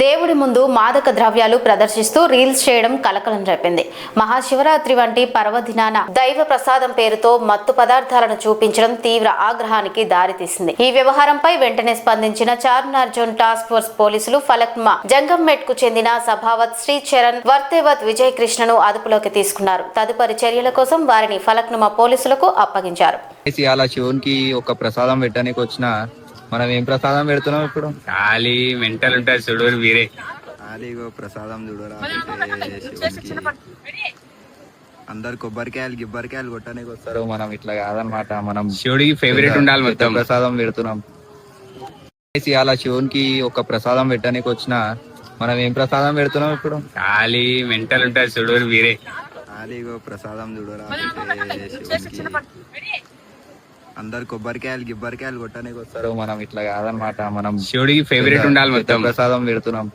దేవుడి ముందు మాదక ద్రవ్యాలు ప్రదర్శిస్తూ రీల్స్ చేయడం కలకలం రేపింది. మహాశివరాత్రి వంటి పర్వదినాన దైవ ప్రసాదం పేరుతో మత్తు పదార్థాలను చూపించడం తీవ్ర ఆగ్రహానికి దారితీసింది. ఈ వ్యవహారంపై వెంటనే స్పందించిన చార్మినార్ జోన్ టాస్క్ ఫోర్స్ పోలీసులు ఫలక్నుమా జంగంమెట్ కు చెందిన సభావత్ శ్రీ చరణ్ వర్తేవత్ విజయ్ కృష్ణను అదుపులోకి తీసుకున్నారు. తదుపరి చర్యల కోసం వారిని ఫలక్నుమా పోలీసులకు అప్పగించారు. శివునికి ఒక ప్రసాదం పెట్టడానికి వచ్చిన మనం ఏం ప్రసాదం పెడుతున్నాం ఇప్పుడు? ఖాళీ మెంటల్ ఉంటారు చూడు వీరే. ఖాళీగా ప్రసాదం చూడరా, అందరు గిబ్బరికాయలు కొట్టడానికి వస్తారు. మనం ఇట్లా కాదనమాట, మనం శివుడికి ఫేవరెట్ ఉండాలి మొత్తం. ప్రసాదం పెడుతున్నాం. అలా శివునికి ఒక ప్రసాదం పెట్టడానికి వచ్చిన మనం ఏం ప్రసాదం పెడుతున్నాం ఇప్పుడు? ఖాళీ మెంటల్ ఉంటారు చూడు వీరే. ఖాళీగా ప్రసాదం చూడరా, అందరు గిబ్బరికాయలు కొట్టడానికి వస్తారు. మనం ఇట్లా కాదనమాట, మనం శివుడికి ఫేవరెట్ ఉండాలి మొత్తం. ప్రసాదం పెడుతున్నాం.